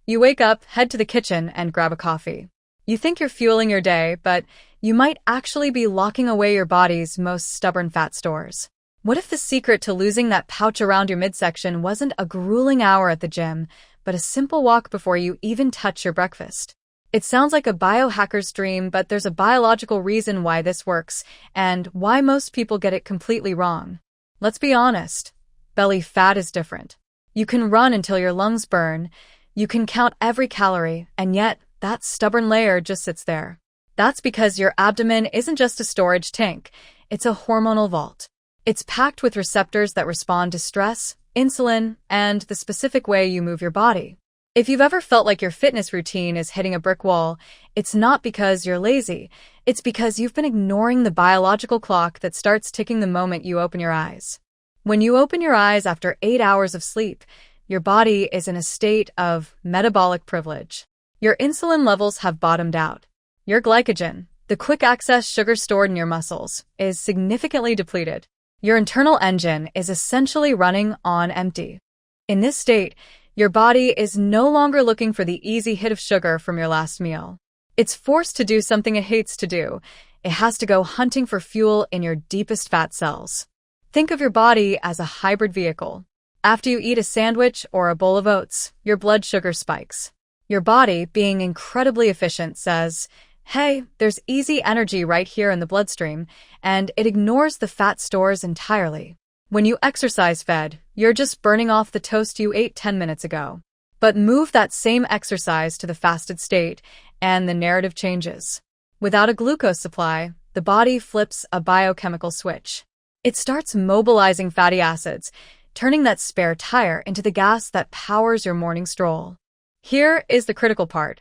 You wake up, head to the kitchen, and grab a coffee. You think you're fueling your day, but you might actually be locking away your body's most stubborn fat stores. What if the secret to losing that pouch around your midsection wasn't a grueling hour at the gym, but a simple walk before you even touch your breakfast? It sounds like a biohacker's dream, but there's a biological reason why this works, and why most people get it completely wrong. Let's be honest. Belly fat is different. You can run until your lungs burn, you can count every calorie, and yet that stubborn layer just sits there. That's because your abdomen isn't just a storage tank, it's a hormonal vault. It's packed with receptors that respond to stress, insulin, and the specific way you move your body. If you've ever felt like your fitness routine is hitting a brick wall, it's not because you're lazy, it's because you've been ignoring the biological clock that starts ticking the moment you open your eyes. When you open your eyes after 8 hours of sleep, your body is in a state of metabolic privilege. Your insulin levels have bottomed out. Your glycogen, the quick-access sugar stored in your muscles, is significantly depleted. Your internal engine is essentially running on empty. In this state, your body is no longer looking for the easy hit of sugar from your last meal. It's forced to do something it hates to do. It has to go hunting for fuel in your deepest fat cells. Think of your body as a hybrid vehicle. After you eat a sandwich or a bowl of oats, your blood sugar spikes. Your body, being incredibly efficient, says, "Hey, there's easy energy right here in the bloodstream," and it ignores the fat stores entirely. When you exercise fed, you're just burning off the toast you ate 10 minutes ago. But move that same exercise to the fasted state, and the narrative changes. Without a glucose supply, the body flips a biochemical switch. It starts mobilizing fatty acids, turning that spare tire into the gas that powers your morning stroll. Here is the critical part.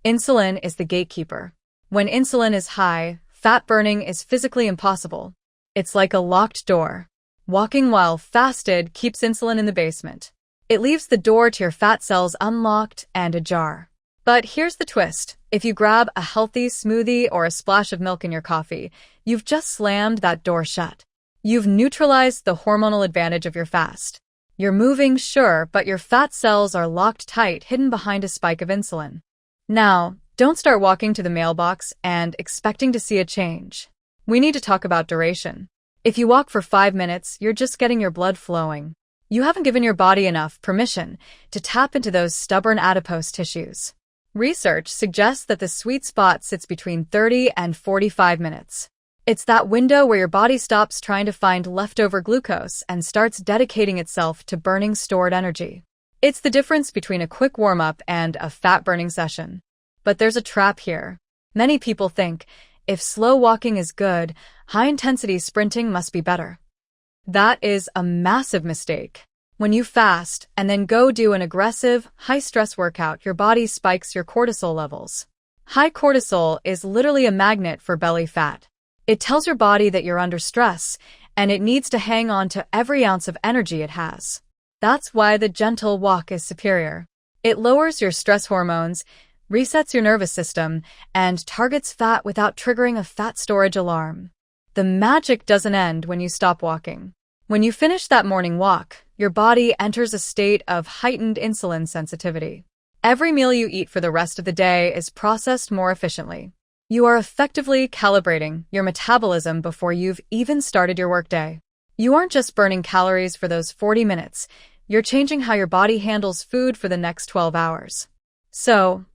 Insulin is the gatekeeper. When insulin is high, fat burning is physically impossible. It's like a locked door. Walking while fasted keeps insulin in the basement. It leaves the door to your fat cells unlocked and ajar. But here's the twist. If you grab a healthy smoothie or a splash of milk in your coffee, you've just slammed that door shut. You've neutralized the hormonal advantage of your fast. You're moving, sure, but your fat cells are locked tight, hidden behind a spike of insulin. Now, don't start walking to the mailbox and expecting to see a change. We need to talk about duration. If you walk for 5 minutes, you're just getting your blood flowing. You haven't given your body enough permission to tap into those stubborn adipose tissues. Research suggests that the sweet spot sits between 30 and 45 minutes. It's that window where your body stops trying to find leftover glucose and starts dedicating itself to burning stored energy. It's the difference between a quick warm-up and a fat-burning session. But there's a trap here. Many people think, if slow walking is good, high-intensity sprinting must be better. That is a massive mistake. When you fast and then go do an aggressive, high-stress workout, your body spikes your cortisol levels. High cortisol is literally a magnet for belly fat. It tells your body that you're under stress, and it needs to hang on to every ounce of energy it has. That's why the gentle walk is superior. It lowers your stress hormones, resets your nervous system, and targets fat without triggering a fat storage alarm. The magic doesn't end when you stop walking. When you finish that morning walk, your body enters a state of heightened insulin sensitivity. Every meal you eat for the rest of the day is processed more efficiently. You are effectively calibrating your metabolism before you've even started your workday. You aren't just burning calories for those 40 minutes, you're changing how your body handles food for the next 12 hours. So,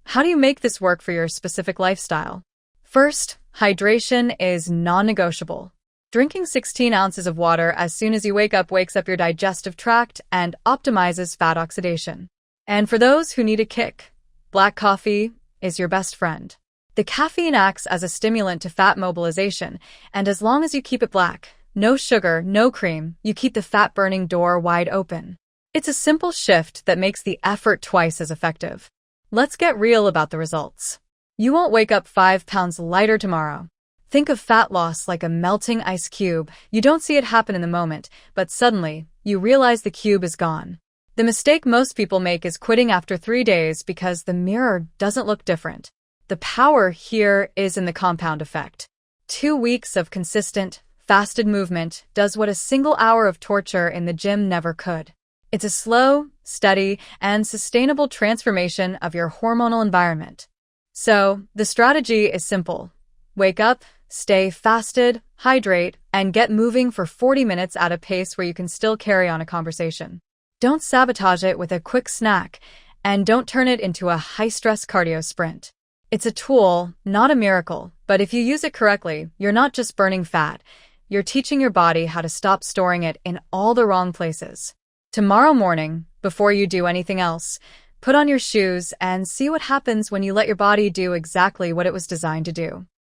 how do you make this work for your specific lifestyle? First, hydration is non-negotiable. Drinking 16 ounces of water as soon as you wake up wakes up your digestive tract and optimizes fat oxidation. And for those who need a kick, black coffee is your best friend. The caffeine acts as a stimulant to fat mobilization, and as long as you keep it black, no sugar, no cream, you keep the fat-burning door wide open. It's a simple shift that makes the effort twice as effective. Let's get real about the results. You won't wake up 5 pounds lighter tomorrow. Think of fat loss like a melting ice cube. You don't see it happen in the moment, but suddenly, you realize the cube is gone. The mistake most people make is quitting after 3 days because the mirror doesn't look different. The power here is in the compound effect. 2 weeks of consistent, fasted movement does what a single hour of torture in the gym never could. It's a slow, steady, and sustainable transformation of your hormonal environment. So, the strategy is simple. Wake up, stay fasted, hydrate, and get moving for 40 minutes at a pace where you can still carry on a conversation. Don't sabotage it with a quick snack, and don't turn it into a high-stress cardio sprint. It's a tool, not a miracle, but if you use it correctly, you're not just burning fat, you're teaching your body how to stop storing it in all the wrong places. Tomorrow morning, before you do anything else, put on your shoes and see what happens when you let your body do exactly what it was designed to do.